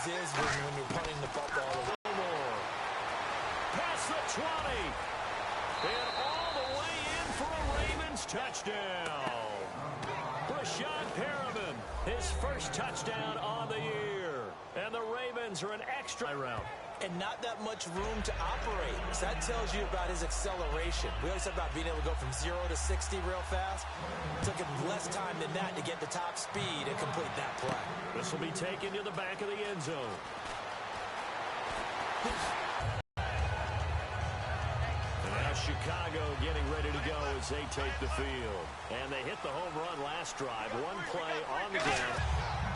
always is when you're punting the football. Past the 20. And all the way in for a Ravens touchdown. Brashad Perriman, his first touchdown on the year. And the Ravens are an extra route. And not that much room to operate. So that tells you about his acceleration. We always talk about being able to go from 0 to 60 real fast. It took him less time than that to get the top speed and complete that play. This will be taken to the back of the end zone. Chicago getting ready to go as they take the field. And they hit the home run last drive. One play on the ground.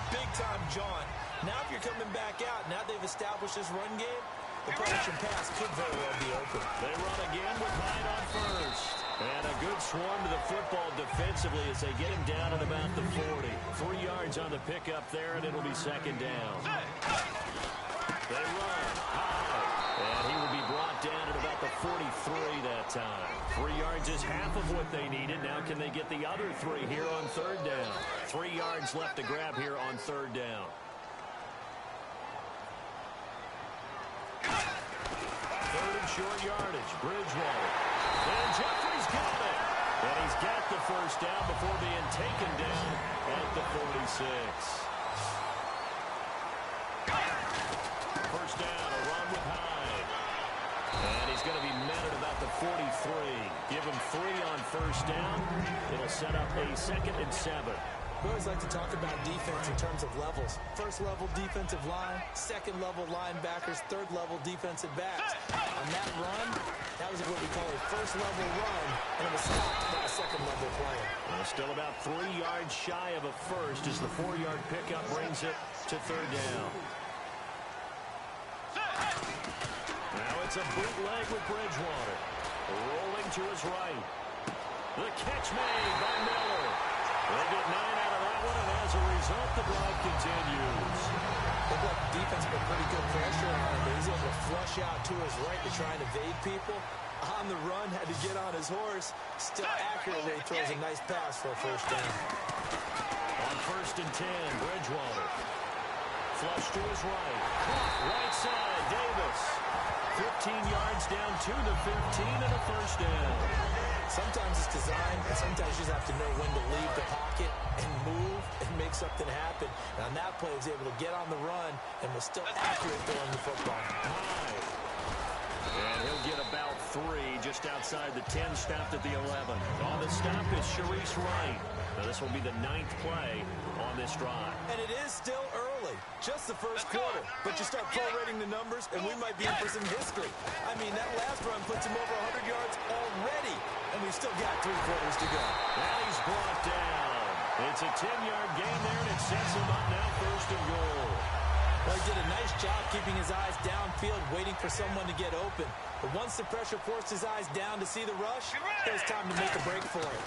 Big time, John. Now if you're coming back out, now they've established this run game, the punch and pass could very well be open. They run again with Hyde on first. And a good swarm to the football defensively as they get him down at about the 40. 3 yards on the pickup there, and it'll be second down. They run high. And he will be brought down at about the 43 that time. 3 yards is half of what they needed. Now can they get the other 3 here on third down? 3 yards left to grab here on third down. Third and short yardage. Bridgewater. And Jeffrey's got it. And he's got the first down before being taken down at the 46. First down, a run with Hyde. And he's going to be met at about the 43. Give him 3 on first down. It'll set up a 2nd and 7. We always like to talk about defense in terms of levels. First level defensive line, second level linebackers, third level defensive backs. On that run, that was what we call a first level run, and it was stopped by a second level player. Well, still about 3 yards shy of a first as the 4-yard pickup brings it to third down. Now it's a bootleg with Bridgewater. Rolling to his right. The catch made by Miller. They get 9 out of that one, and as a result, the drive continues. Looked like the defense put pretty good pressure on him, but he's able to flush out to his right to try and evade people. On the run, had to get on his horse. Still accurately throws a nice pass for a first down. On first and 10, Bridgewater. Flush to his right. Right side, Davis. 15 yards down to the 15 and a first down. Sometimes it's designed, and sometimes you just have to know when to leave the pocket and move and make something happen. And on that play, he was able to get on the run and was still accurate throwing the football. High. And he'll get about 3 just outside the 10, stopped at the 11. On the stop is Sharice Wright. Now this will be the 9th play on this drive. And it is still early, just the first quarter. But you start prorating the numbers, and we might be in for some history. I mean, that last run puts him over 100 yards already, and we've still got 3 quarters to go. And he's brought down. It's a 10-yard gain there, and it sets him up now first and goal. Well, he did a nice job keeping his eyes downfield, waiting for someone to get open. But once the pressure forced his eyes down to see the rush, it was time to make a break for it.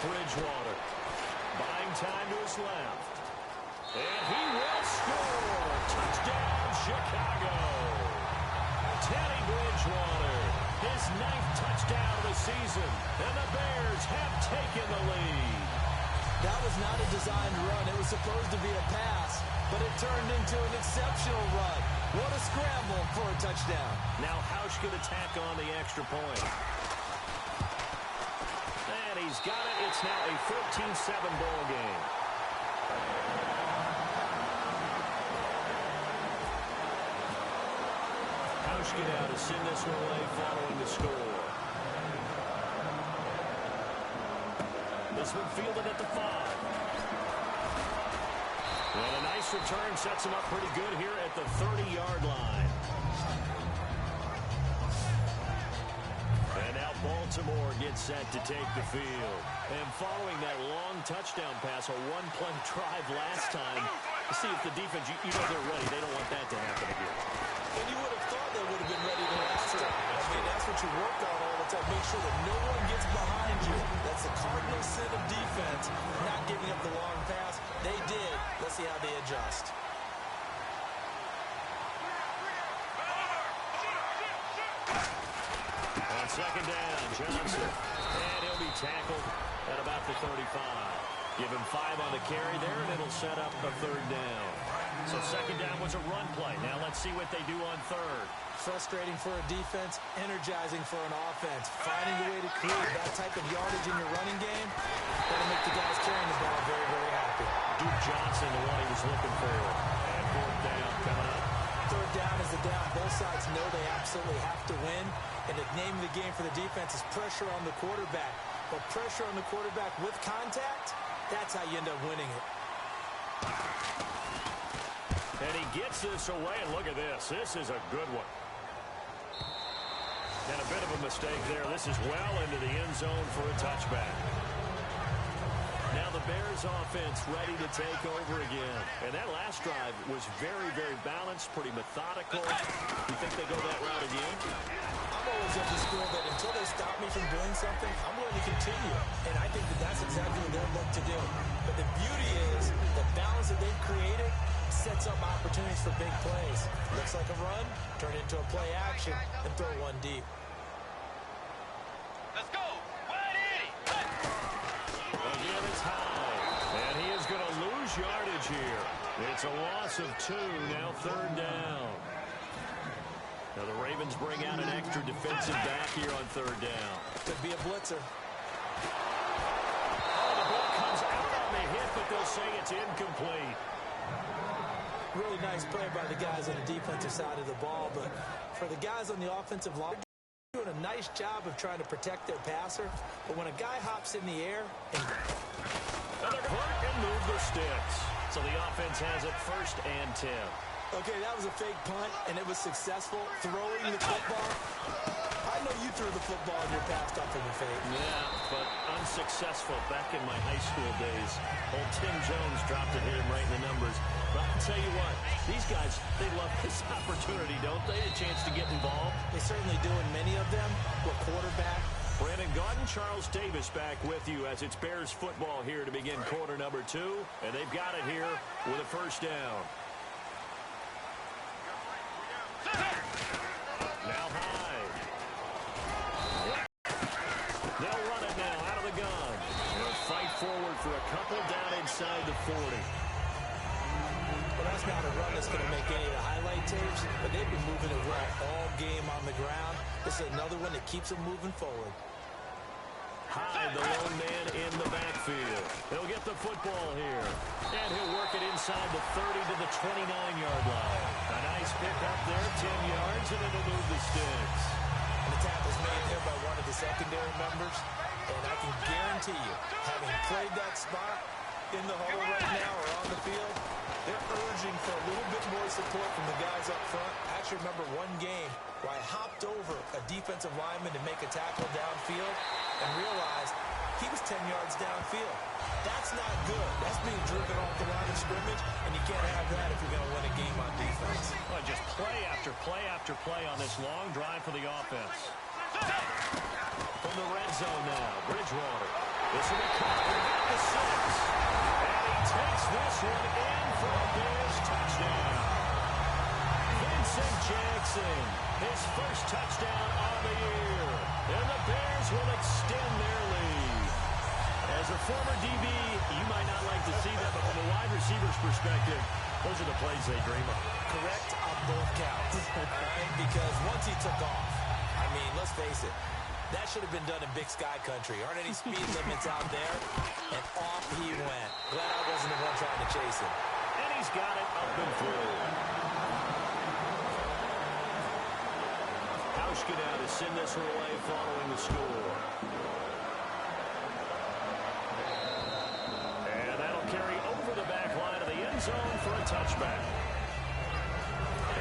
Bridgewater buying time to his left. And he will score. Touchdown, Chicago. Teddy Bridgewater, his 9th touchdown of the season. And the Bears have taken the lead. That was not a designed run. It was supposed to be a pass, but it turned into an exceptional run. What a scramble for a touchdown. Now Hausch could attack on the extra point. And he's got it. It's now a 14-7 ball game. Hausch get out to send this one away following the score. This one fielded at the 5. And a nice return sets him up pretty good here at the 30-yard line. And now Baltimore gets set to take the field. And following that long touchdown pass, a one-play drive last time, to see if the defense, you know they're ready. They don't want that to happen again. And you would have thought they would have been ready to last time. I mean, that's what you work on all the time. Make sure that no one gets behind you. That's the cardinal sin of defense, not giving up the long pass. They did. Let's see how they adjust. On second down, Johnson. And he'll be tackled at about the 35. Give him 5 on the carry there, and it'll set up a third down. So So second down was a run play. Now let's see what they do on third. Frustrating for a defense, energizing for an offense. Finding a way to create that type of yardage in your running game, that'll make the guys carrying the ball very, very happy. Duke Johnson, the one he was looking for. And fourth down coming up. Third down is the down. Both sides know they absolutely have to win. And the name of the game for the defense is pressure on the quarterback. But pressure on the quarterback with contact, that's how you end up winning it. And he gets this away, and look at this. This is a good one. And a bit of a mistake there. This is well into the end zone for a touchback. Now the Bears offense ready to take over again. And that last drive was very, very balanced, pretty methodical. You think they go that route again? I'm always of the school that until they stop me from doing something, I'm going to continue. And I think that that's exactly what they'll look to do. But the beauty is the balance that they've created sets up opportunities for big plays. Looks like a run, turn it into a play action, and throw one deep. Let's go. 180. Again, it's high. And he is going to lose yardage here. It's a loss of 2, now third down. Now the Ravens bring out an extra defensive back here on third down. Could be a blitzer. Oh, the ball comes out on the hit, but they'll say it's incomplete. Really nice play by the guys on the defensive side of the ball, but for the guys on the offensive line, they're doing a nice job of trying to protect their passer. But when a guy hops in the air and they're hurt and move the sticks. So the offense has it 1st and 10. Okay, that was a fake punt, and it was successful. Throwing the football. I know you threw the football in your past off of a fake. Yeah, but unsuccessful back in my high school days. Old Tim Jones dropped it, hit him right in the numbers. But I'll tell you what, these guys, they love this opportunity, don't they? A chance to get involved. They certainly do, and many of them were quarterback. Brandon Gaudin, Charles Davis back with you as it's Bears football here to begin quarter number 2. And they've got it here with a first down. Now high. They'll run it now out of the gun. They'll fight forward for a couple down inside the 40. Well, that's not a run that's going to make any of the highlight tapes, but they've been moving it well all game on the ground. This is another one that keeps them moving forward. Hyde, the lone man in the backfield. He'll get the football here. And he'll work it inside the 30 to the 29-yard line. A nice pick up there, 10 yards, and it'll move the sticks. And the tackle's made there by one of the secondary members. And I can guarantee you, having played that spot in the huddle right now or on the field, they're urging for a little bit more support from the guys up front. I actually remember one game where I hopped over a defensive lineman to make a tackle downfield and realized he was 10 yards downfield. That's not good. That's being driven off the line of scrimmage, and you can't have that if you're going to win a game on defense. Well, just play after play after play on this long drive for the offense. From the red zone now, Bridgewater. This will be caught at the 6. And he takes this one in for a Bears touchdown. Vincent Jackson, his first touchdown on the year. And the Bears will extend their lead. As a former DB, you might not like to see that, but from a wide receiver's perspective, those are the plays they dream of. Correct on both counts, all right? Because once he took off, I mean, let's face it, that should have been done in Big Sky Country. Aren't any speed limits out there? And off he went. Glad I wasn't the one trying to chase him. And he's got it up and through. Hauschka now to send this one away following the score. And that'll carry over the back line of the end zone for a touchback.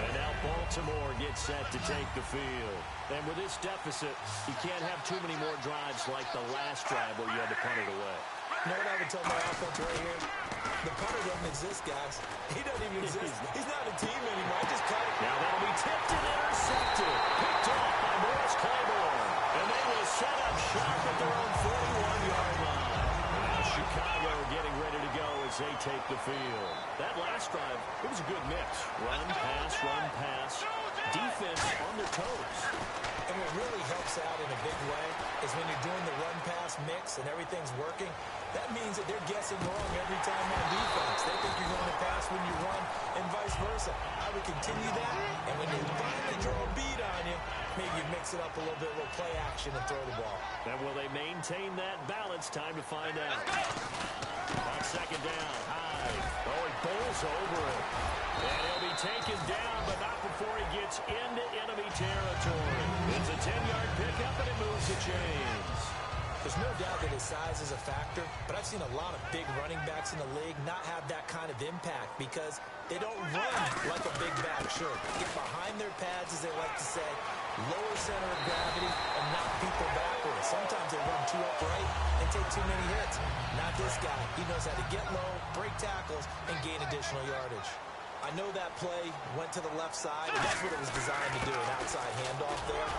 And now Baltimore gets set to take the field. And with this deficit, you can't have too many more drives like the last drive where you had to punt it away. You know what I would tell my offense right here? The punter doesn't exist, guys. He doesn't even exist. He's not a team anymore. I just cut it. Now that'll be tipped and intercepted. Picked off by Morris Claiborne. And they will set up shop at their own 41-yard line. Now Chicago getting ready to go as as they take the field. That last drive, it was a good mix. Run, pass. Defense on their toes. And what really helps out in a big way is when you're doing the run-pass mix and everything's working, that means that they're guessing wrong every time on defense. They think you're going to pass when you run and vice versa. I would continue that, and when they finally draw a beat on you, maybe you mix it up a little bit, a little play action and throw the ball. And will they maintain that balance? Time to find out. On second down, Hyde. Oh, he bowls over it. And he'll be taken down, but not before he gets into enemy territory. It's a 10-yard pickup, and it moves the chains. There's no doubt that his size is a factor, but I've seen a lot of big running backs in the league not have that kind of impact because they don't run like a big back should. Get behind their pads, as they like to say, lower center of gravity, and knock people backwards. Sometimes they run too upright and take too many hits. Not this guy. He knows how to get low, break tackles, and gain additional yardage. I know that play went to the left side, and that's what it was designed to do, an outside handoff there.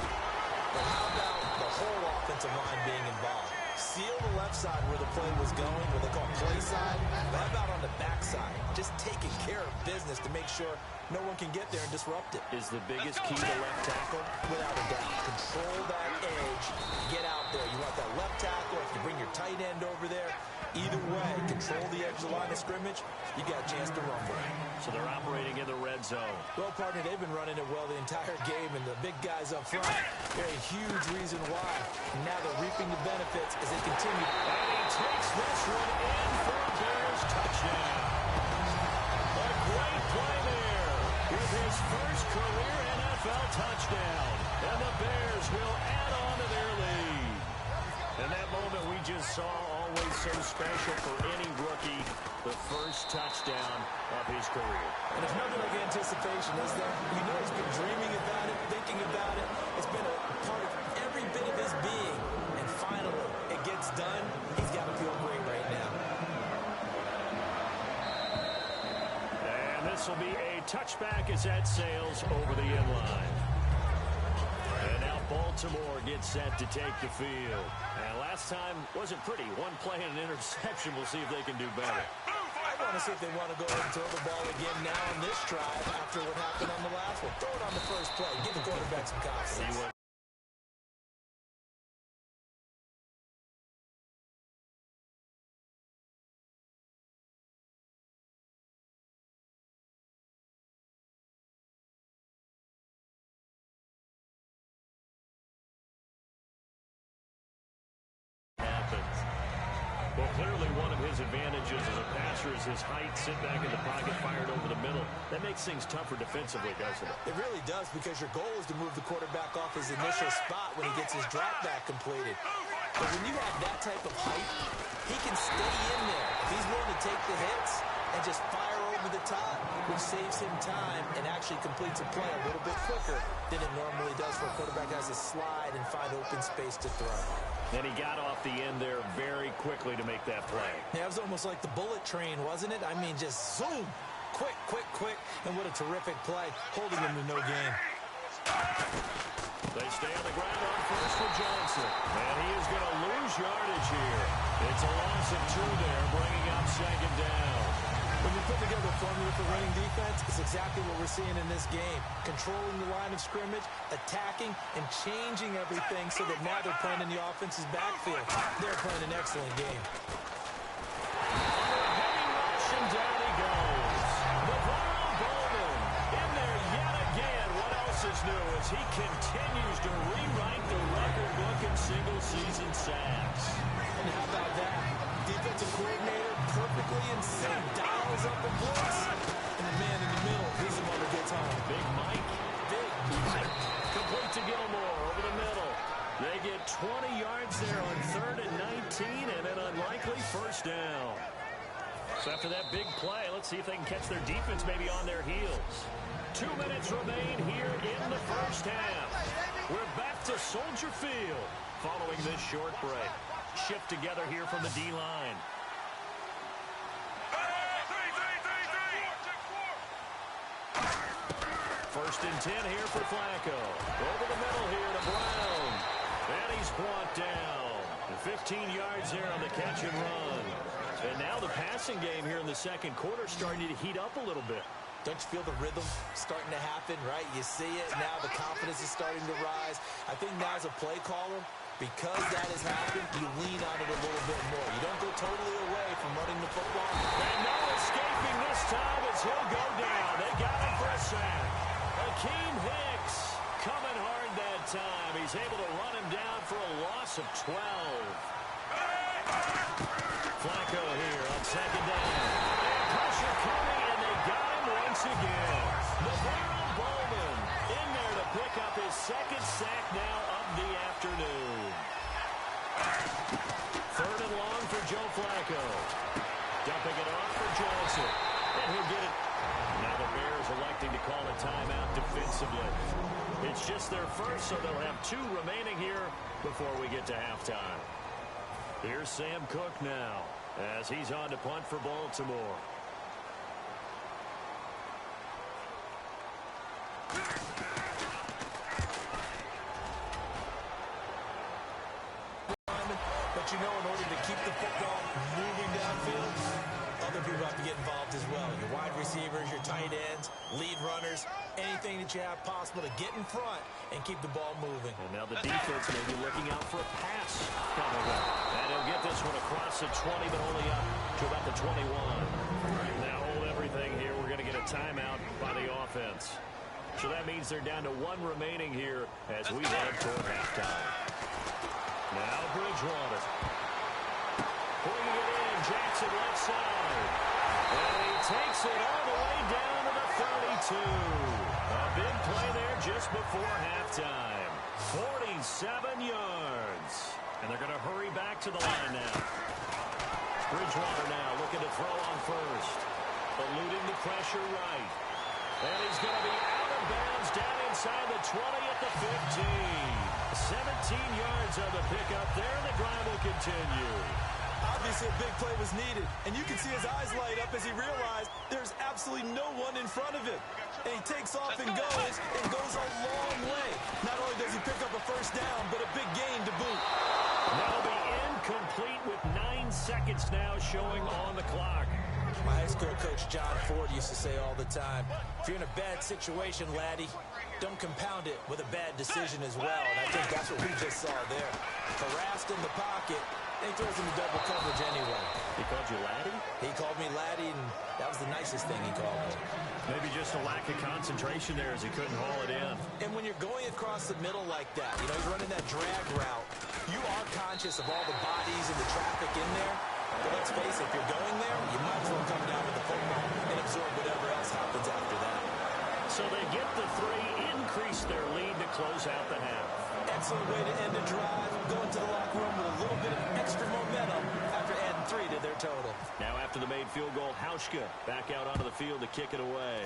But how about the whole offensive line being involved? Seal the left side where the play was going, what they call play side. But how about on the back side? Just taking care of business to make sure no one can get there and disrupt it. Is the biggest key to left tackle? Without a doubt. Control that edge. Get out there. You want that left tackle. If you bring your tight end over there, either way, control the edge of the line of scrimmage, you got a chance to rumble. So they're operating in the red zone. Well, partner, they've been running it well the entire game, and the big guys up front, they're a huge reason why. And now they're reaping the benefits as they continue. And he takes this one in for a Bears touchdown. A great play there with his first career NFL touchdown. And the Bears will add on to their lead. And that moment we just saw, always so special for any rookie, the first touchdown of his career. And there's nothing like anticipation, is there? You know he's been dreaming about it, thinking about it. It's been a part of every bit of his being. And finally, it gets done. He's got to feel great right now. And this will be a touchback as that sails over the end line. And now Baltimore gets set to take the field. And last time wasn't pretty. One play and an interception. We'll see if they can do better. I want to see if they want to go ahead and throw the ball again now on this drive after what happened on the last one. Throw it on the first play. Give the quarterback some confidence. Well, clearly one of his advantages as a passer is his height. Sit back in the pocket, fired over the middle. That makes things tougher defensively, doesn't it? It really does, because your goal is to move the quarterback off his initial spot when he gets his drop back completed. But when you have that type of height, he can stay in there. If he's willing to take the hits and just fire over the top, which saves him time and actually completes a play a little bit quicker than it normally does for a quarterback that has to slide and find open space to throw. And he got off the end there very quickly to make that play. Yeah, it was almost like the bullet train, wasn't it? I mean, just zoom. Quick. And what a terrific play, holding him to no gain. They stay on the ground on first for Johnson. And he is going to lose yardage here. It's a loss of 2 there, bringing up second down. When you put together a formula for running defense, it's exactly what we're seeing in this game. Controlling the line of scrimmage, attacking, and changing everything so that now they're playing in the offense's backfield. They're playing an excellent game. Heavy rush, and down he goes. Navarro Bowman in there yet again. What else is new as he continues to rewrite the record book in single-season sacks. And how about that? Defensive coordinator perfectly in sync, dials up the blitz. And the man in the middle, he's the one that gets home. Big Mike. Complete to Gilmore over the middle. They get 20 yards there on 3rd and 19 and an unlikely first down. So after that big play, let's see if they can catch their defense maybe on their heels. 2 minutes remain here in the first half. We're back to Soldier Field following this short break. Shift together here from the D-line. First and 10 here for Flacco. Over the middle here to Brown. And he's brought down. 15 yards there on the catch and run. And now the passing game here in the second quarter starting to heat up a little bit. Don't you feel the rhythm starting to happen, right? You see it. Now the confidence is starting to rise. I think now as a play caller, because that has happened, you lean on it a little bit more. You don't go totally away from running the football. And no escaping this time as he'll go down. They got him for a sack. Akeem Hicks coming hard that time. He's able to run him down for a loss of 12. Flacco here on second down. And pressure coming, and they got him once again. Navarro Bowman in there to pick up his second sack now of the afternoon. Third and long for Joe Flacco. Dumping it off for Johnson. And he'll get it. Now the Bears electing to call a timeout defensively. It's just their first, so they'll have 2 remaining here before we get to halftime. Here's Sam Cook now as he's on to punt for Baltimore. But you know, in order to keep the football moving downfield, other people have to get involved as well. Your wide receivers, your tight ends, lead runners, anything that you have possible to get in front and keep the ball moving. And now the defense may be looking out for a pass coming up. And he'll get this one across the 20, but only up to about the 21. Now hold everything here. We're going to get a timeout by the offense. So that means they're down to 1 remaining here as we head toward halftime. Now Bridgewater. Bringing it in, Jackson left side. And he takes it all the way down to the 32. A big play there just before halftime. 47 yards. And they're going to hurry back to the line now. Bridgewater now looking to throw on first. Eluding the pressure right. And he's going to be out of bounds down inside the 20 at the 15. 17 yards on the pickup there. The drive will continue. Obviously, a big play was needed, and you can see his eyes light up as he realized there's absolutely no one in front of him. And he takes off and goes a long way. Not only does he pick up a first down, but a big gain to boot. That'll be incomplete with 9 seconds now showing on the clock. My high school coach, John Ford, used to say all the time, if you're in a bad situation, laddie, don't compound it with a bad decision as well. And I think that's what we just saw there. Harassed in the pocket, and he throws into double coverage anyway. He called you laddie? He called me laddie, and that was the nicest thing he called me. Maybe just a lack of concentration there as he couldn't haul it in. And when you're going across the middle like that, you know, he's running that drag route, you are conscious of all the bodies and the traffic in there. But let's face it, if you're going there, you might as well come down with the football and absorb whatever else happens after that. So they get the 3, increase their lead to close out the half. Excellent way to end the drive, go into the locker room with a little bit of extra momentum after adding 3 to their total. Now after the made field goal, Hauschka back out onto the field to kick it away.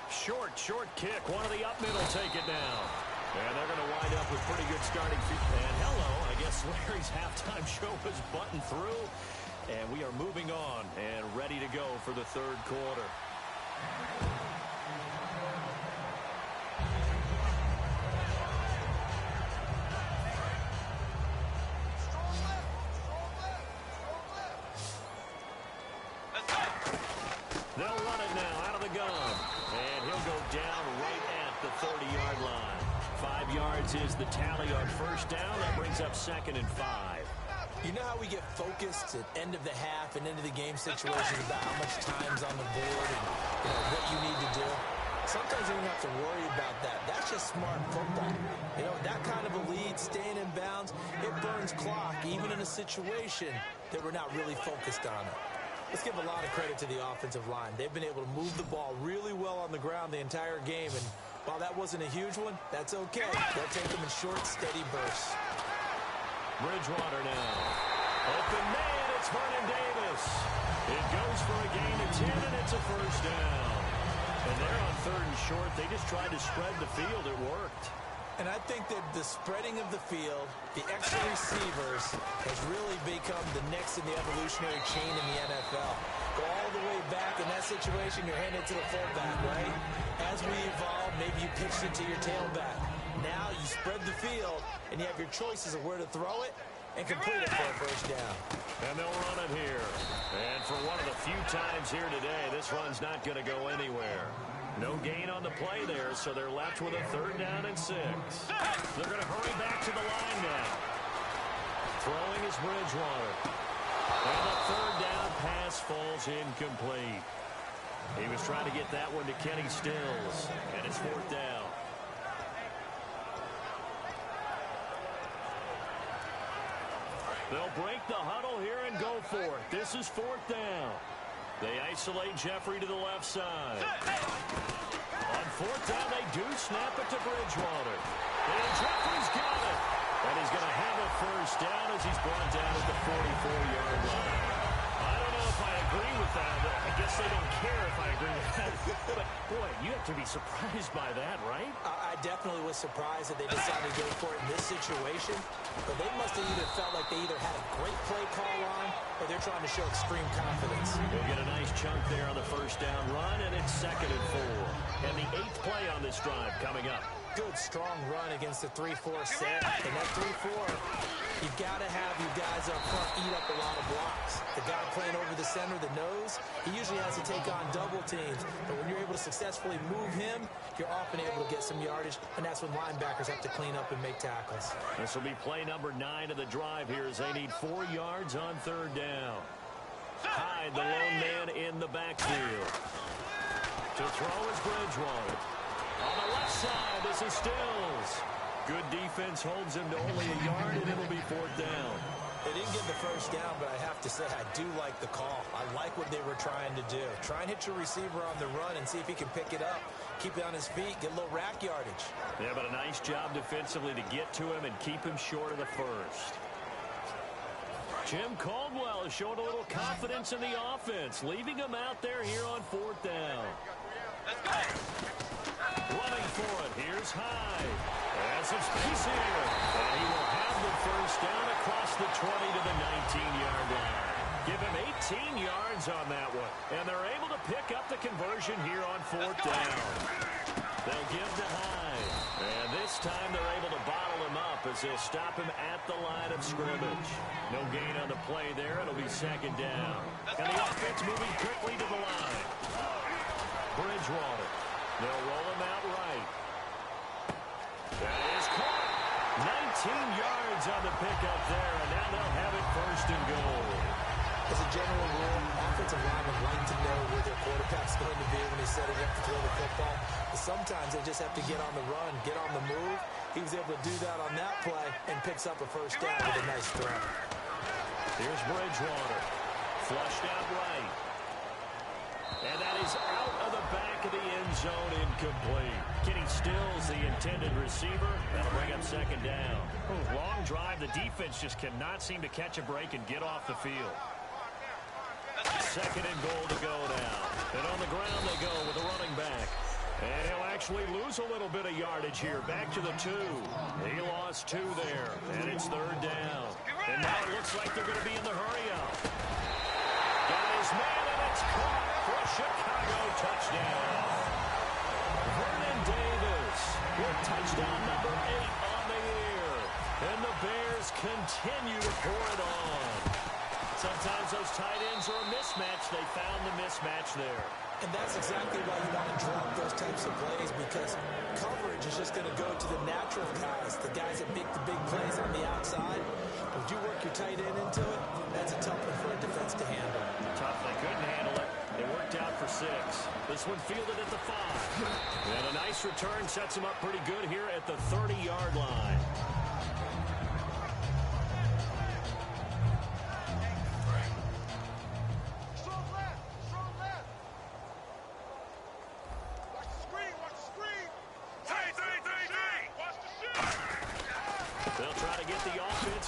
Short kick. One of the up middle take it down. And they're going to wind up with pretty good starting feet. And hello, I guess Larry's halftime show was buttoned through. And we are moving on and ready to go for the third quarter. They'll run it now out of the gun. And he'll go down right at the 30-yard line. 5 yards is the tally on first down. That brings up 2nd and 5. You know how we get focused at end of the half and into the game situations about how much time's on the board and what you need to do? Sometimes you don't have to worry about that. That's just smart football. You know, that kind of a lead, staying in bounds, it burns clock, even in a situation that we're not really focused on it. Let's give a lot of credit to the offensive line. They've been able to move the ball really well on the ground the entire game, and while that wasn't a huge one, that's okay. They'll take them in short, steady bursts. Bridgewater now. Open man, it's Vernon Davis. It goes for a gain of 10, and it's a first down. And they're on 3rd and short. They just tried to spread the field. It worked. And I think that the spreading of the field, the extra receivers, has really become the next in the evolutionary chain in the NFL. Go all the way back in that situation, you're handing it to the fullback, right? As we evolve, maybe you pitched it to your tailback. Now you spread the field, and you have your choices of where to throw it, and complete it for a first down. And they'll run it here. And for one of the few times here today, this run's not going to go anywhere. No gain on the play there, so they're left with a 3rd down and 6. They're going to hurry back to the line now. Throwing is Bridgewater. And the 3rd down pass falls incomplete. He was trying to get that one to Kenny Stills, and it's 4th down. They'll break the huddle here and go for it. This is 4th down. They isolate Jeffrey to the left side. On 4th down, they do snap it to Bridgewater. And Jeffrey's got it. And he's going to have a first down as he's brought down at the 44-yard line. I don't know if I agree with that. I guess they don't care if I agree with that. But, boy, you have to be surprised by that, right? I definitely was surprised that they decided to go for it in this situation. But they must have either felt like they either had a great play call on or they're trying to show extreme confidence. We'll get a nice chunk there on the first down run, and it's 2nd and 4. And the 8th play on this drive coming up. Good, strong run against the 3-4 set. And that 3-4, you've got to have your guys up front eat up a lot of blocks. The guy playing over the center, the nose, he usually has to take on double teams. But when you're able to successfully move him, you're often able to get some yardage, and that's when linebackers have to clean up and make tackles. This will be play number 9 of the drive here as they need 4 yards on 3rd down. Hyde, the lone man in the backfield. To throw is Bridgewater. On the left side, this is Stills. Good defense holds him to only a yard, and it'll be 4th down. They didn't get the first down, but I have to say I do like the call. I like what they were trying to do. Try and hit your receiver on the run and see if he can pick it up. Keep it on his feet, get a little rack yardage. Yeah, but a nice job defensively to get to him and keep him short of the first. Jim Caldwell is showing a little confidence in the offense, leaving him out there here on 4th down. Let's go. Running for it, here's Hyde. Has some space here. And he will have the first down across the 20 to the 19-yard line. Give him 18 yards on that one. And they're able to pick up the conversion here on 4th down. They'll give to Hyde. And this time they're able to bottle him up as they'll stop him at the line of scrimmage. No gain on the play there. It'll be 2nd down. And the offense moving quickly to the line. Bridgewater. They'll roll him out right. That is caught. 19 yards on the pickup there, and now they'll have it 1st and goal. As a general rule, offensive linemen like to know where their quarterback's going to be when he's setting up to throw the football. But sometimes they just have to get on the run, get on the move. He was able to do that on that play and picks up a first down with a nice throw. Here's Bridgewater. Flushed out right. And that is out of the back of the end zone, incomplete. Kenny Stills, the intended receiver. That'll bring up 2nd down. Long drive. The defense just cannot seem to catch a break and get off the field. 2nd and goal to go now. And on the ground they go with the running back. And he'll actually lose a little bit of yardage here. Back to the 2. He lost 2 there. And it's 3rd down. And now it looks like they're going to be in the hurry-up. Got his man, and it's caught for a Chicago touchdown. Vernon Davis with touchdown number 8 on the year. And the Bears continue to pour it on. Sometimes those tight ends are a mismatch. They found the mismatch there. And that's exactly why you want to drop those types of plays, because coverage is just going to go to the natural guys, the guys that make the big plays on the outside. But if you work your tight end into it, that's a tough one for a defense to handle. Tough. They couldn't handle it. It worked out for 6. This one fielded at the 5. And a nice return sets him up pretty good here at the 30-yard line.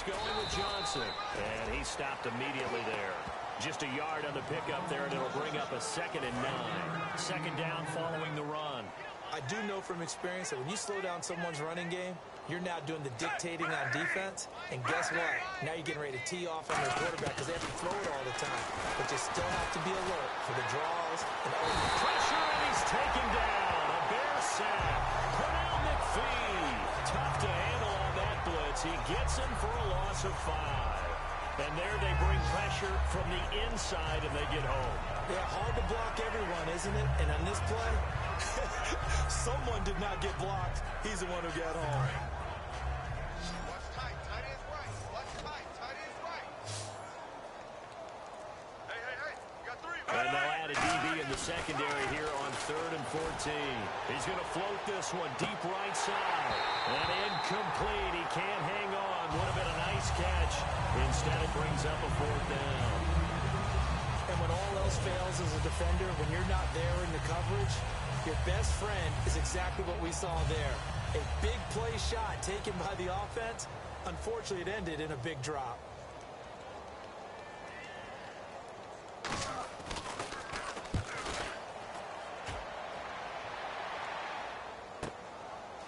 Going with Johnson. And he stopped immediately there. Just a yard on the pickup there, and it'll bring up a 2nd and 9. 2nd down following the run. I do know from experience that when you slow down someone's running game, you're now doing the dictating on defense. And guess what? Now you're getting ready to tee off on their quarterback because they have to throw it all the time. But you still have to be alert for the draws and all the pressure, and he's taken down. A Bear sack. Pernell McPhee. Tough to handle on that blitz. He gets him for a loss of 5. And there they bring pressure from the inside, and they get home. Yeah, hard to block everyone, isn't it? And on this play, someone did not get blocked. He's the one who got home. And they'll add a DB in the secondary here on 3rd and 14. He's going to float this one deep right side. And incomplete. He can't hang on. Would have been a nice catch. Instead, it brings up a 4th down. And when all else fails as a defender, when you're not there in the coverage, your best friend is exactly what we saw there. A big play shot taken by the offense. Unfortunately, it ended in a big drop.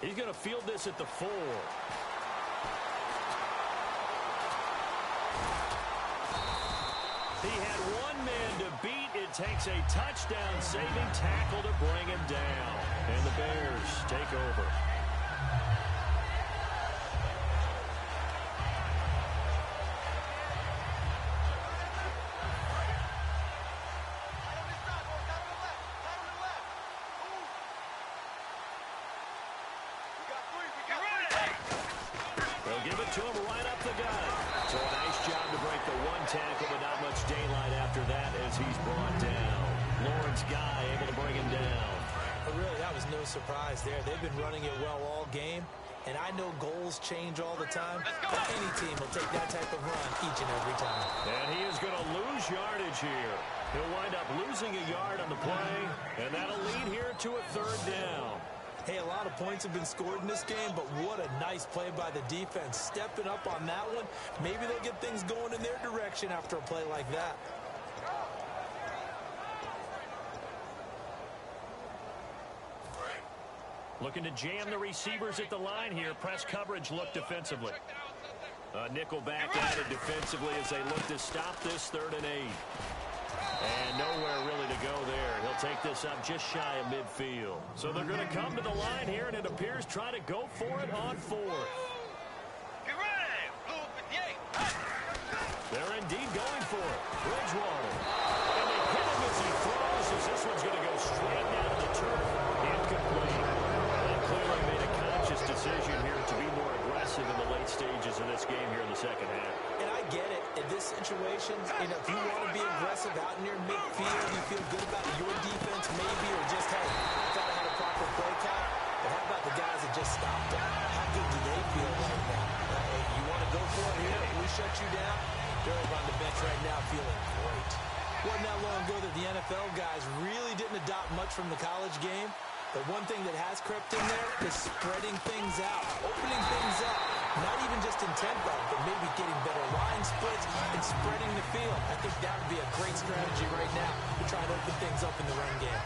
He's going to field this at the 4. He had one man to beat. It takes a touchdown-saving tackle to bring him down. And the Bears take over. They'll give it to him right up the gut. So a nice job to break the 1 tackle, but not much daylight after that as he's brought down. Lawrence Guy able to bring him down. But really, that was no surprise there. They've been running it well all game. And I know goals change all the time, but any team will take that type of run each and every time. And he is going to lose yardage here. He'll wind up losing a yard on the play, and that'll lead here to a 3rd down. Hey, a lot of points have been scored in this game, but what a nice play by the defense. Stepping up on that one, maybe they'll get things going in their direction after a play like that. Looking to jam the receivers at the line here. Press coverage look defensively. Nickel back added defensively as they look to stop this 3rd and 8. And nowhere really to go there. He'll take this up just shy of midfield. So they're going to come to the line here, and it appears try to go for it on 4th. They're indeed going for it. Bridgewater. And they hit him as he throws, as this one's going to go straight down to the turf. Incomplete. They clearly made a conscious decision here to be more aggressive in the late stages of this game here in the 2nd half. And I get it. In this situation, you know, if you want to be aggressive out near midfield, you feel good about your defense maybe, or just, hey, I thought I had a proper play count. But how about the guys that just stopped them? How good do they feel right now? Hey, you want to go for it here? We shut you down? They're over on the bench right now feeling great. Wasn't that long ago that the NFL guys really didn't adopt much from the college game. But one thing that has crept in there is spreading things out, opening things up. Not even just in tempo, but maybe getting better line splits and spreading the field. I think that would be a great strategy right now to try to open things up in the run game.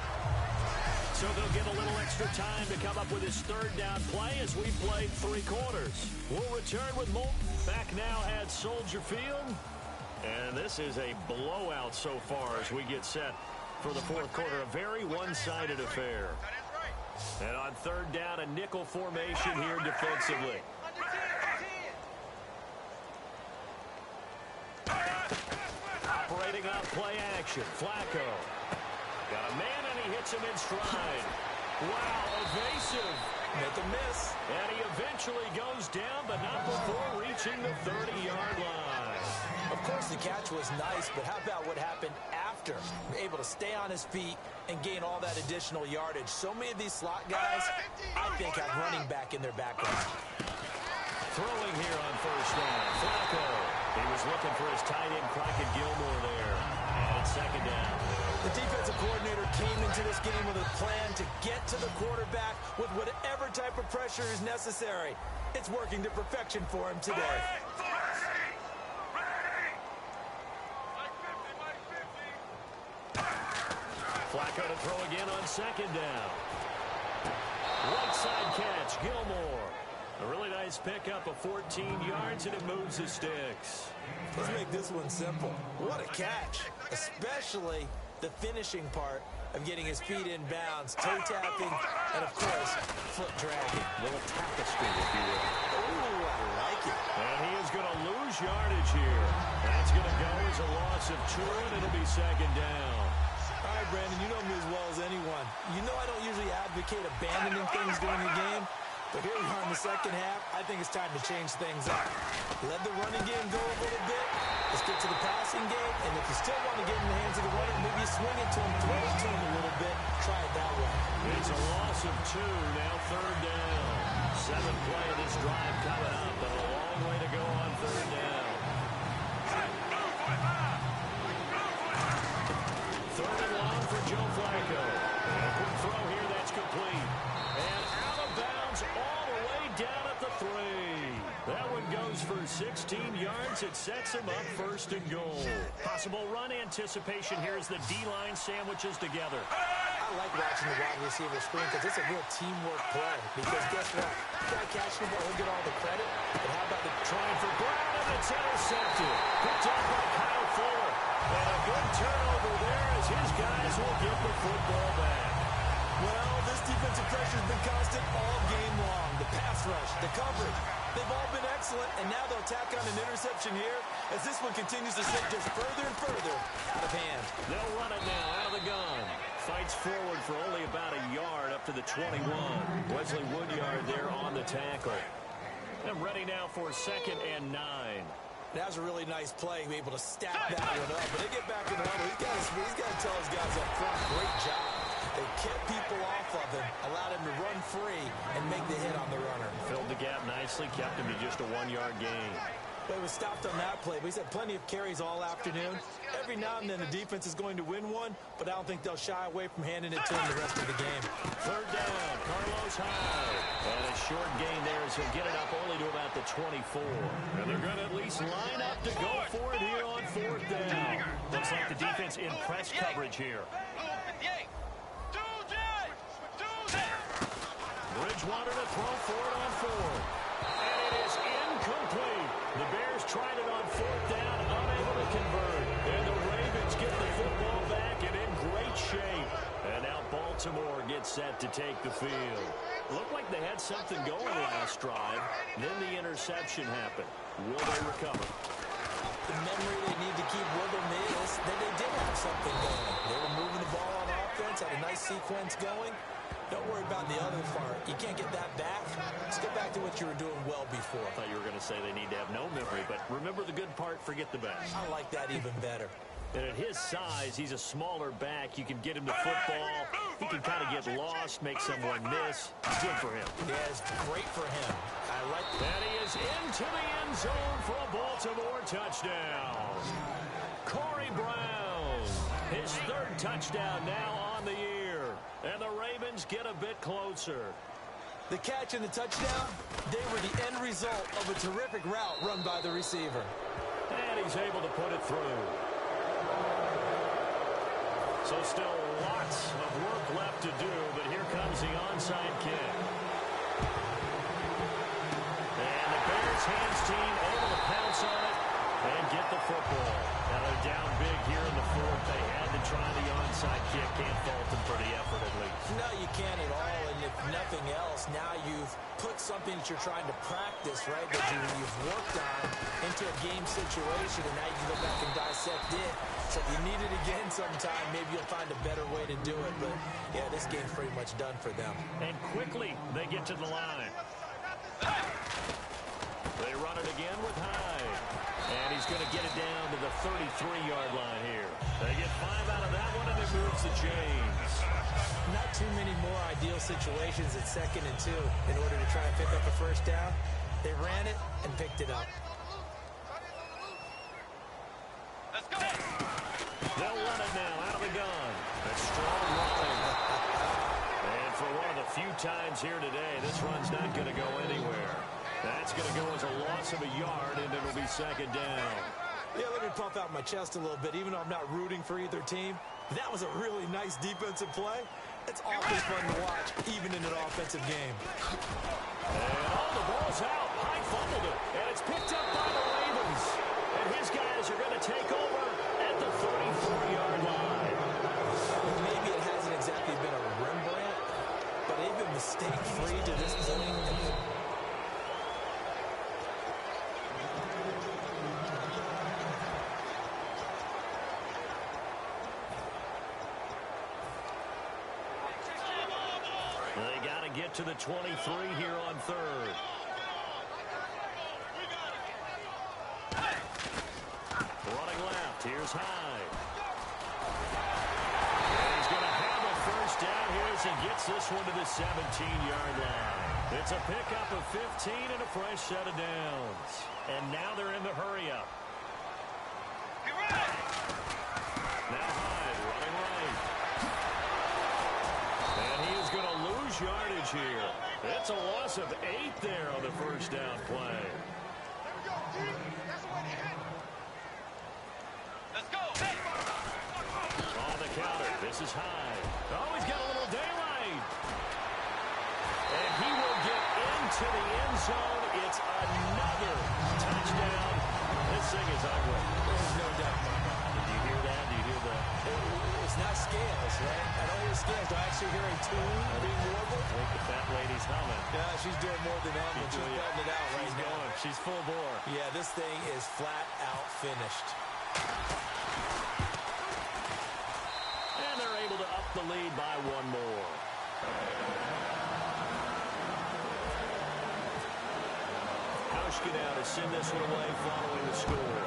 So they'll get a little extra time to come up with his 3rd down play as we play 3 quarters. We'll return with more back now at Soldier Field. And this is a blowout so far as we get set for the 4th quarter. A very one-sided affair. And on 3rd down, a nickel formation here defensively. Operating off play action. Flacco. Got a man, and he hits him in stride. Wow, evasive. Make a miss. And he eventually goes down, but not before reaching the 30-yard line. Of course, the catch was nice, but how about what happened after? Able to stay on his feet and gain all that additional yardage. So many of these slot guys, I think, have running back in their background. Throwing here on 1st down. Flacco. He was looking for his tight end, Crockett Gilmore there. And it's 2nd down. The defensive coordinator came into this game with a plan to get to the quarterback with whatever type of pressure is necessary. It's working to perfection for him today. Flacco to throw again on 2nd down. Right side catch, Gilmore. A really nice pickup of 14 yards, and it moves the sticks. Let's make this one simple. What a catch, especially the finishing part of getting his feet in bounds, toe tapping, and of course, foot dragging. Little tapestry, if you will. Ooh, I like And he is going to lose yardage here. That's going to go as a loss of 2, and it'll be second down. All right, Brandon, you know me as well as anyone. You know I don't usually advocate abandoning things during the game, but here we are in the second half. I think it's time to change things up. Let the running game go a little bit. Let's get to the passing game, and if you still want to get in the hands of the runner, maybe swing it to him, throw it to him a little bit. Try it that way. It's a loss of 2, now third down. 7th play of this drive coming up, but a long way to go on third down. Third and long for Joe Flacco. And a quick throw here that's complete. And out of bounds all the way down at the 3. That one goes for 16 yards. It sets him up first and goal. Possible run anticipation here as the D-line sandwiches together. I like watching the wide receiver screen because it's a real teamwork play. Because guess what? The guy catching the ball, he'll get all the credit. But how about the trying for Brown, and it's intercepted. Picked up by Kyle Fuller. And a good turnover there as his guys will get the football back. Well, this defensive pressure has been constant all game long. The pass rush, the coverage, they've all been excellent, and now they'll tack on an interception here as this one continues to slip just further and further out of hand. They'll run it now out of the gun. Fights forward for only about a yard up to the 21. Wesley Woodyard there on the tackle. And ready now for 2nd and 9. That was a really nice play, be able to stack that one up. But they get back in the huddle. He's got to tell his guys up front, great job. They kept people off of him, allowed him to run free, and make the hit on the runner. Filled the gap nicely, kept him to just a 1-yard gain. But he was stopped on that play. But he's had plenty of carries all afternoon. Every now and then the defense is going to win one, but I don't think they'll shy away from handing it to him the rest of the game. Third down, Carlos Hyde. And a short gain there as he'll get it up only to about the 24. And they're going to at least line up to go for it here on 4th down. Looks like the defense in press coverage here. Bridgewater to throw for it on 4th. And it is incomplete. The Bears tried it on 4th down, unable to convert. And the Ravens get the football back and in great shape. And now Baltimore gets set to take the field. Looked like they had something going last drive. Then the interception happened. Will they recover? The memory they need to keep with them is that they did have something going. They were moving the ball on offense, had a nice sequence going. Don't worry about the other part. You can't get that back. Just get back to what you were doing well before. I thought you were going to say they need to have no memory, but remember the good part, forget the bad. I like that even better. And at his size, he's a smaller back. You can get him the football. He can kind of get lost, make someone miss. It's good for him. Yeah, it's great for him. I like that. And he is into the end zone for a Baltimore touchdown. Corey Brown, his 3rd touchdown now on the year. And the Ravens get a bit closer. The catch and the touchdown, they were the end result of a terrific route run by the receiver. And he's able to put it through. So still lots of work left to do, but here comes the onside kick. And the Bears hands team able to pounce on it and get the football. Now they're down big here in the 4th. They had to try the onside kick. Can't fault them for the effort at least. No, you can't at all. And if nothing else, now you've put something that you're trying to practice, right, that you've worked on into a game situation, and now you can go back and dissect it. So if you need it again sometime, maybe you'll find a better way to do it. But, yeah, this game's pretty much done for them. And quickly they get to the line. They run it again with Hyde. And he's going to get it down to the 33-yard line here. They get 5 out of that one, and it moves the chains. Not too many more ideal situations at 2nd and 2 in order to try and pick up a first down. They ran it and picked it up. Let's go. They'll run it now out of the gun. A strong line. And for one of the few times here today, this run's not going to go anywhere. That's going to go as a loss of a yard, and it'll be 2nd down. Yeah, let me puff out my chest a little bit, even though I'm not rooting for either team. That was a really nice defensive play. It's awfully fun to watch, even in an offensive game. And the ball's out. Hyde fumbled it, and it's picked up by the Ravens. And his guys are going to take over at the 34-yard line. Maybe it hasn't exactly been a Rembrandt, but they've been mistake-free to this point. get to the 23 here on third. Running left, here's Hyde. And he's going to have a first down here as he gets this one to the 17-yard line. It's a pickup of 15 and a fresh set of downs. And now they're in the hurry-up. Now Hyde running right. And he is going to lose yardage here. It's a loss of 8 there on the first down play. Let's go. On the counter, this is Hyde. Oh, he's got a little daylight. And he will get into the end zone. It's another touchdown. This thing is ugly. There's no doubt in my mind. Did you hear that? Do you hear that? It's not scales, right? I don't hear scales. Do I actually hear a tune being warbled? I think the fat lady's humming. Yeah, she's doing more than humming. She's belting it out right She's now. going. She's full bore. Yeah, this thing is flat out finished. And they're able to up the lead by one more. Hauschka now to send this one away following the score.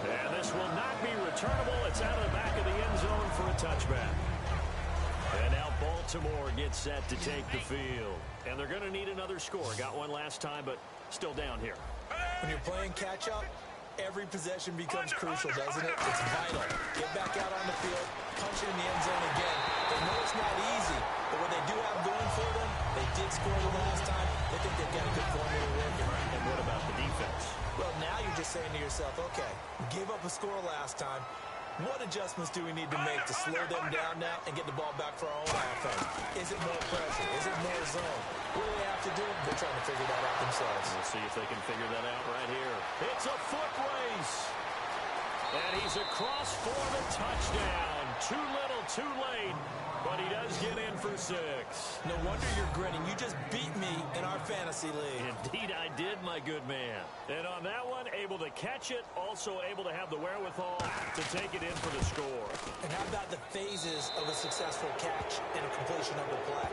And this will not be returnable. It's out of the back of the end zone for a touchback. And now Baltimore gets set to take the field. And they're going to need another score. Got one last time, but still down here. When you're playing catch-up, every possession becomes crucial, doesn't it? It's vital. Get back out on the field, punch it in the end zone again. They know it's not easy, but what they do have going for them, they did score the last time. They think they've got a good formula working. And what about the defense? Well, now you're just saying to yourself, okay, we gave up a score last time. What adjustments do we need to make to slow them down now and get the ball back for our own offense? Is it more pressure? Is it more zone? What do they have to do? They're trying to figure that out themselves. We'll see if they can figure that out right here. It's a foot race. And he's across for the touchdown. Too little, too late. But he does get in for 6. No wonder you're grinning. You just beat me in our fantasy league. Indeed, I did, my good man. And on that one, able to catch it, also able to have the wherewithal to take it in for the score. And how about the phases of a successful catch and a completion of the play?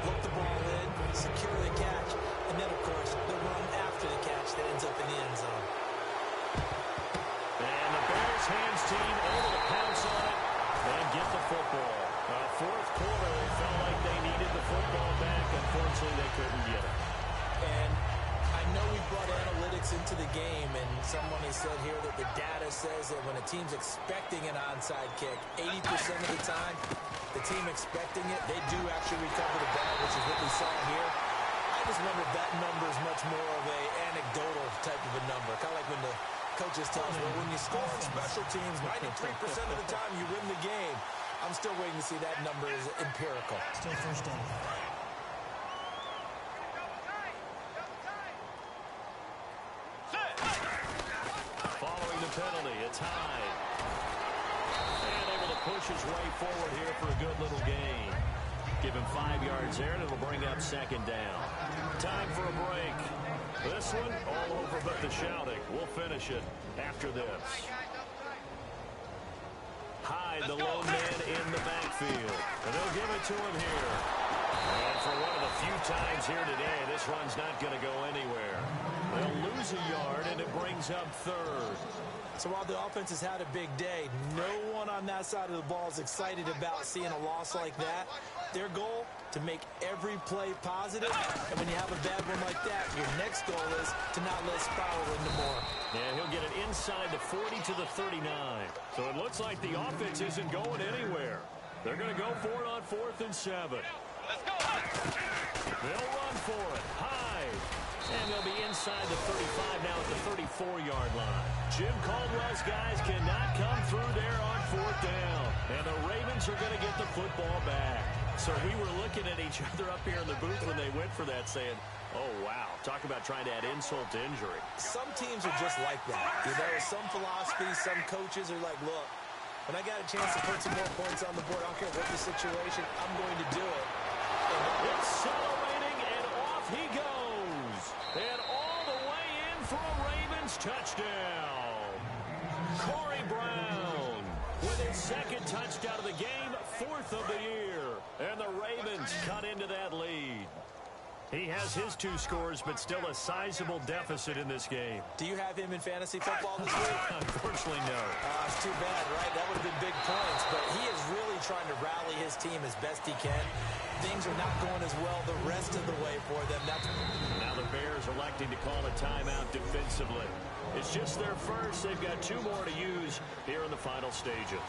Look the ball in, secure the catch, and then, of course, the run after the catch that ends up in the end zone. And the Bears hands team able to pounce on it and get the football. Fourth quarter, they felt like they needed the football back. Unfortunately, they couldn't get it. And I know we brought analytics into the game, and someone has said here that the data says that when a team's expecting an onside kick, 80% of the time, the team expecting it, they do actually recover the ball, which is what we saw here. I just wonder if that number is much more of a anecdotal type of a number, kind of like when the coaches tell us, well, when you score on special teams, 93% of the time you win the game. I'm still waiting to see that number is empirical. Still first down. Following the penalty, it's Hyde. And able to push his way forward here for a good little gain. Give him 5 yards there, and it'll bring up second down. Time for a break. This one, all over but the shouting. We'll finish it after this. Hyde, the lone man in the backfield. And they'll give it to him here. And for one of the few times here today, this run's not going to go anywhere. They'll lose a yard, and it brings up third. So while the offense has had a big day, no one on that side of the ball is excited about seeing a loss like that. Their goal, to make every play positive. And when you have a bad one like that, your next goal is to not let it spiral into more. Yeah, he'll get it inside the 40 to the 39. So it looks like the offense isn't going anywhere. They're going to go for it on 4th and 7. Let's go. They'll run for it. Hyde. And they'll be inside the 35 now at the 34-yard line. Jim Caldwell's guys cannot come through there on 4th down. And the Ravens are going to get the football back. So we were looking at each other up here in the booth when they went for that saying, oh, wow, talk about trying to add insult to injury. Some teams are just like that. You know, some philosophies, some coaches are like, look, when I got a chance to put some more points on the board, I don't care what the situation, I'm going to do it. Accelerating, and off he goes. And all the way in for a Ravens touchdown. Corey Brown. with his second touchdown of the game, 4th of the year. And the Ravens cut into that lead. He has his 2 scores, but still a sizable deficit in this game. Do you have him in fantasy football this week? Unfortunately, no. It's too bad, right? That would have been big points, but he is really trying to rally his team as best he can. Things are not going as well the rest of the way for them. Now the Bears electing to call a timeout defensively. It's just their first. They've got 2 more to use here in the final stages.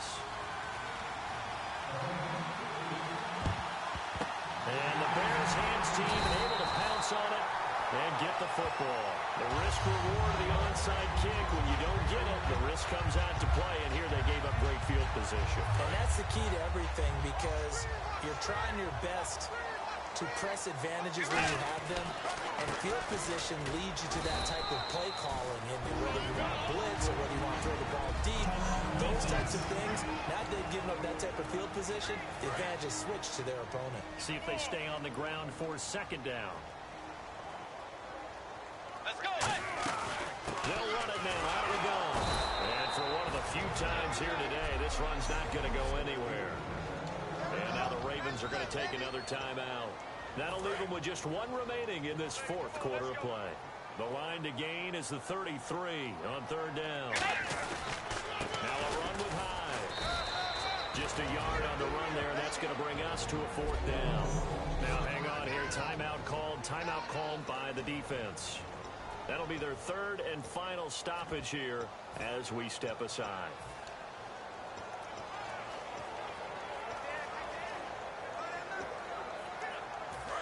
And the Bears hands team able to pounce on it and get the football. The risk reward of the onside kick. When you don't get it, the risk comes out to play, and here they gave up great field position. And that's the key to everything, because you're trying your best to press advantages when you have them, and field position leads you to that type of play calling, and whether you want to blitz or whether you want to throw the ball deep, those types of things. Now they've given up that type of field position, the advantage is switched to their opponent. See if they stay on the ground for 2nd down. Let's go. Hey. They'll run it now. Out we go. And for one of the few times here today, this run's not going to go anywhere. And now the Ravens are going to take another timeout. That'll leave them with just 1 remaining in this 4th quarter of play. The line to gain is the 33 on 3rd down. Now a run with Hyde. Just a yard on the run there, and that's going to bring us to a 4th down. Now hang on here. Timeout called by the defense. That'll be their 3rd and final stoppage here as we step aside.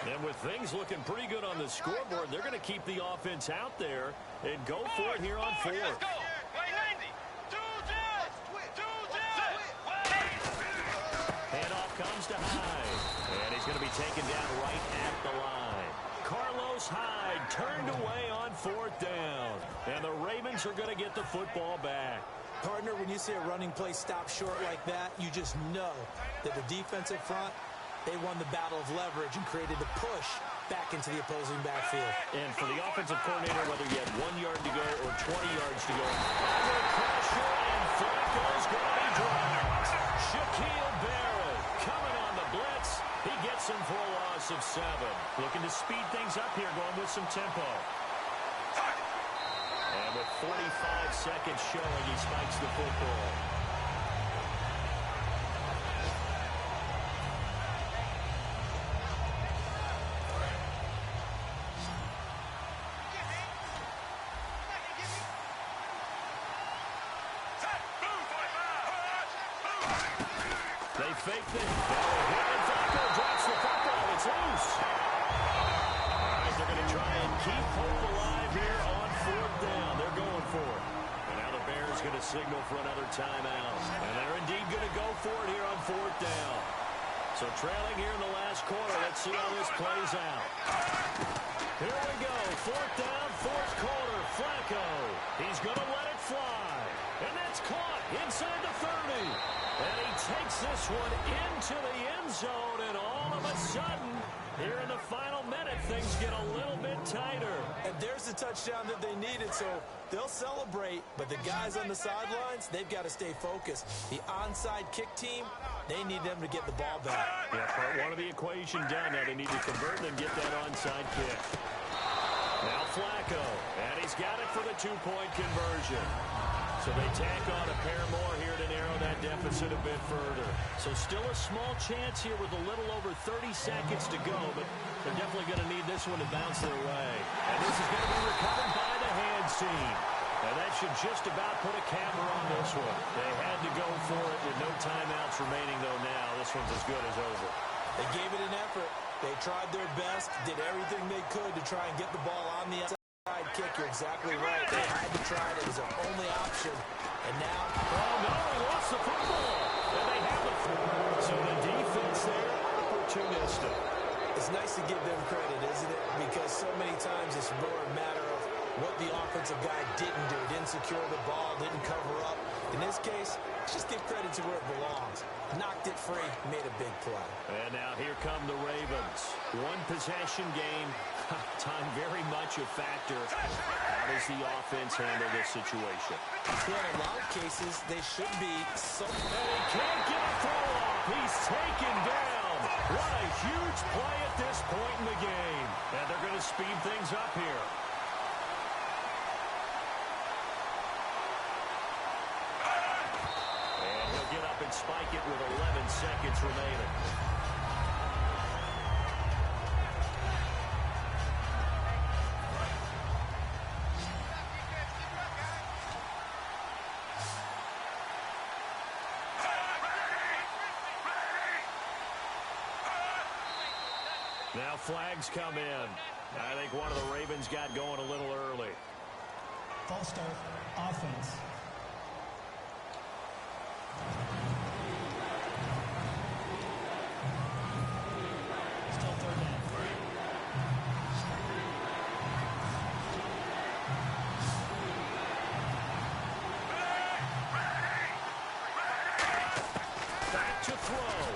And with things looking pretty good on the scoreboard, they're going to keep the offense out there and go for it here on 4th. Let's go. Handoff comes to Hyde. And he's going to be taken down right at the line. Carlos Hyde turned away on 4th down. And the Ravens are going to get the football back. Partner, when you see a running play stop short like that, you just know that the defensive front, they won the battle of leverage and created the push back into the opposing backfield. And for the offensive coordinator, whether you had 1 yard to go or 20 yards to go, under pressure, and Flacco's going to be dropped. Shaquille Barrett coming on the blitz. He gets him for a loss of 7. Looking to speed things up here, going with some tempo. And with 45 seconds showing, he spikes the football. They faked it. And Flacco drops the football. It's loose. All right, they're going to try and keep hope alive here on 4th down. They're going for it. And now the Bears going to signal for another timeout. And they're indeed going to go for it here on 4th down. So trailing here in the last quarter. Let's see how this plays out. Here we go. 4th down, 4th quarter. Flacco. He's going to let it fly. And that's caught inside the 30. And he takes this one into the end zone, and all of a sudden, here in the final minute, things get a little bit tighter. And there's the touchdown that they needed, so they'll celebrate. But the guys on the sidelines, they've got to stay focused. The onside kick team, they need them to get the ball back. Yeah, part 1 of the equation done. Now they need to convert and get that onside kick. Now Flacco, and he's got it for the 2-point conversion. So they tack on a pair more here to narrow that deficit a bit further. So still a small chance here with a little over 30 seconds to go, but they're definitely going to need this one to bounce their way. And this is going to be recovered by the hands team. And that should just about put a camera on this one. They had to go for it with no timeouts remaining, though now. This one's as good as over. They gave it an effort. They tried their best, did everything they could to try and get the ball on the outside kick. You're exactly right. They had to try it. It was their only option. And now... Oh, no, he lost the football. And they have it. So the defense there, opportunistic. It's nice to give them credit, isn't it? Because so many times it's more a matter of what the offensive guy didn't do. Didn't secure the ball, didn't cover up. In this case, just give credit to where it belongs. knocked it free, made a big play. And now here come the Ravens. One possession game. Time very much a factor. How does the offense handle this situation? In a lot of cases, they should be so... And he can't get a throw off. He's taken down. What a huge play at this point in the game. And they're going to speed things up here. And he'll get up and spike it with 11 seconds remaining. Now flags come in. I think one of the Ravens got going a little early. False start, offense. Still third down. Back to throw.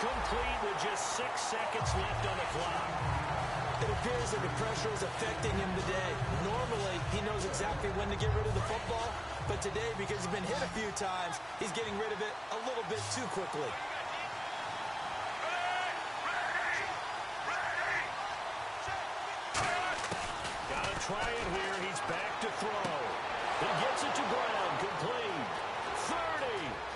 Complete with just 6 seconds left on the clock. It appears that the pressure is affecting him today. Normally, he knows exactly when to get rid of the football, but today, because he's been hit a few times, he's getting rid of it a little bit too quickly. Gotta try it here. He's back to throw. He gets it to Brown. Complete. 30.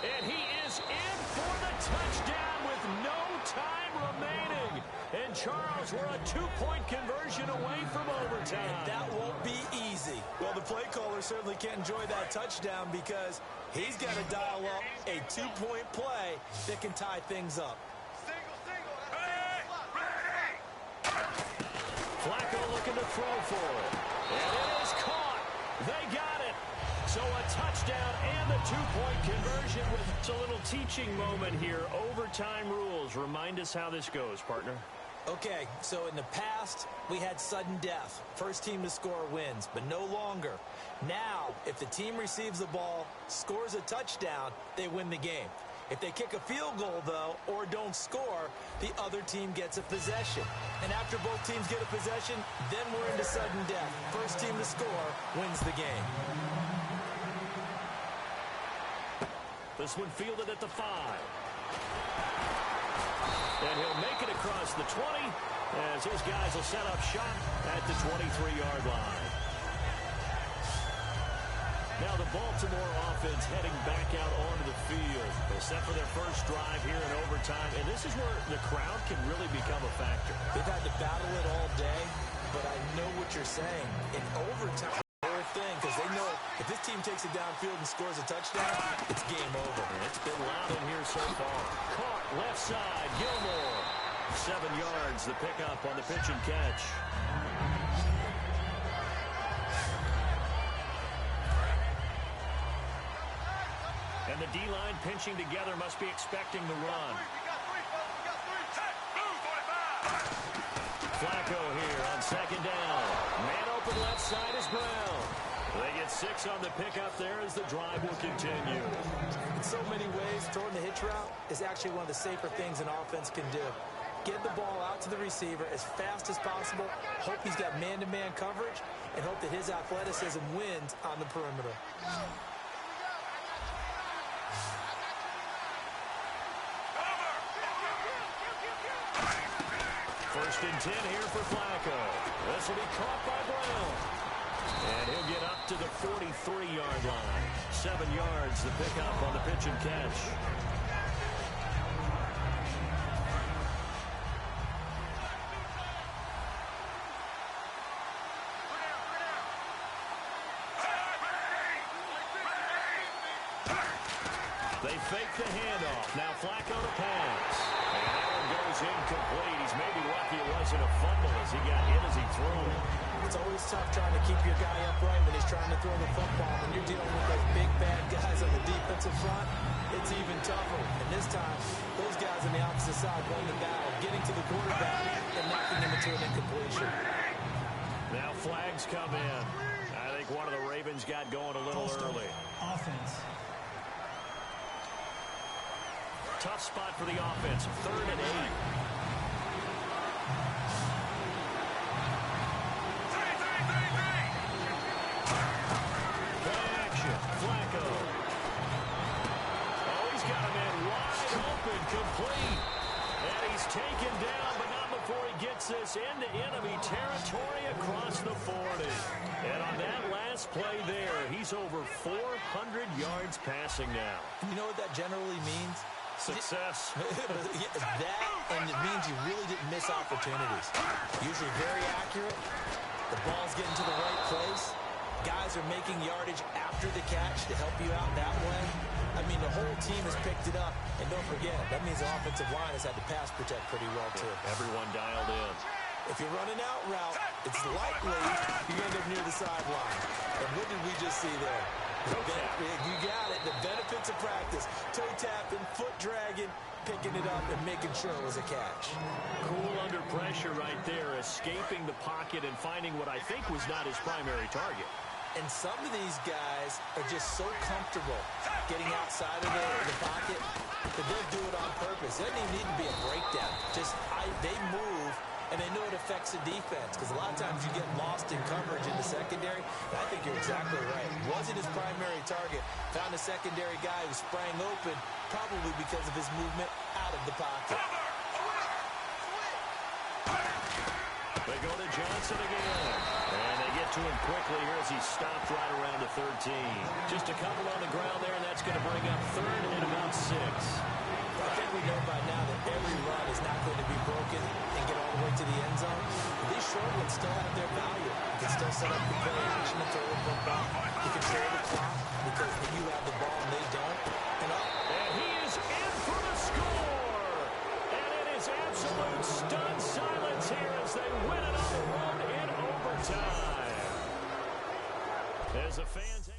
And he is in for the touchdown with no time remaining. And Charles, we're a 2-point conversion away from overtime. And that won't be easy. Well, the play caller certainly can't enjoy that touchdown because he's got to dial up a 2-point play that can tie things up. Flacco looking to throw for it. And it is caught. They got it. So a touchdown and the 2-point conversion. It's a little teaching moment here. Overtime rules. Remind us how this goes, partner. Okay, so in the past, we had sudden death. First team to score wins, but no longer. Now, if the team receives the ball, scores a touchdown, they win the game. If they kick a field goal, though, or don't score, the other team gets a possession. And after both teams get a possession, then we're into sudden death. First team to score wins the game. This one fielded at the 5. And he'll make it across the 20 as his guys will set up shop at the 23-yard line. Now the Baltimore offense heading back out onto the field. They're set for their first drive here in overtime, and this is where the crowd can really become a factor. They've had to battle it all day, but I know what you're saying. In overtime, the whole thing, because they know if this team takes it downfield and scores a touchdown, it's game over. And it's been loud in here so far. Caught left side, Gilmore. 7 yards, the pickup on the pitch and catch. And the D-line pinching together must be expecting the run. Flacco here on second down. Man open left side is Brown. They get 6 on the pickup there as the drive will continue. In so many ways, throwing the hitch route is actually one of the safer things an offense can do. Get the ball out to the receiver as fast as possible, hope he's got man-to-man coverage, and hope that his athleticism wins on the perimeter. First and 10 here for Flacco. This will be caught by Brown. And he'll get up to the 43-yard line. 7 yards, the pickup on the pitch and catch. They fake the handoff. Now Flacco to pass. And that one goes incomplete. He's maybe lucky it wasn't a fumble as he got hit as he threw it. It's always tough trying to keep your guy upright when he's trying to throw the football. When you're dealing with those big, bad guys on the defensive front, it's even tougher. And this time, those guys on the opposite side won the battle, getting to the quarterback and knocking him into an incompletion. Now flags come in. I think one of the Ravens got going a little early. Offense. Tough spot for the offense. 3rd and 8. Play action. Flacco. Oh, he's got a man wide open, complete. And he's taken down, but not before he gets this into enemy territory across the 40. And on that last play there, he's over 400 yards passing now. You know what that generally means? Success. That, and it means you really didn't miss opportunities. Usually very accurate. The ball's getting to the right place. Guys are making yardage after the catch to help you out that way. I mean, the whole team has picked it up. And don't forget, that means the offensive line has had to pass protect pretty well, too. Everyone dialed in. If you're running out route, it's likely you end up near the sideline. And what did we just see there? You got it. The benefits of practice. Toe tapping, foot dragging, picking it up, and making sure it was a catch. Cool under pressure right there, escaping the pocket and finding what I think was not his primary target. And some of these guys are just so comfortable getting outside of the pocket that they'll do it on purpose. It doesn't even need to be a breakdown. They move, and they know it affects the defense, because a lot of times you get lost in coverage in the secondary. And I think you're exactly right. Wasn't his primary target. Found a secondary guy who sprang open, probably because of his movement out of the pocket. They go to Johnson again. And they get to him quickly here as he stopped right around the 13. Just a couple on the ground there, and that's going to bring up 3rd and about 6. I think we know by now that every run is not going to be broken and get all the way to the end zone. But these short ones still have their value. You can still set up the play action and throw the football. You control the clock because you have the ball and they don't. And he is in for the score. And it is absolute stunned silence here as they win it on the road in overtime. As the fans...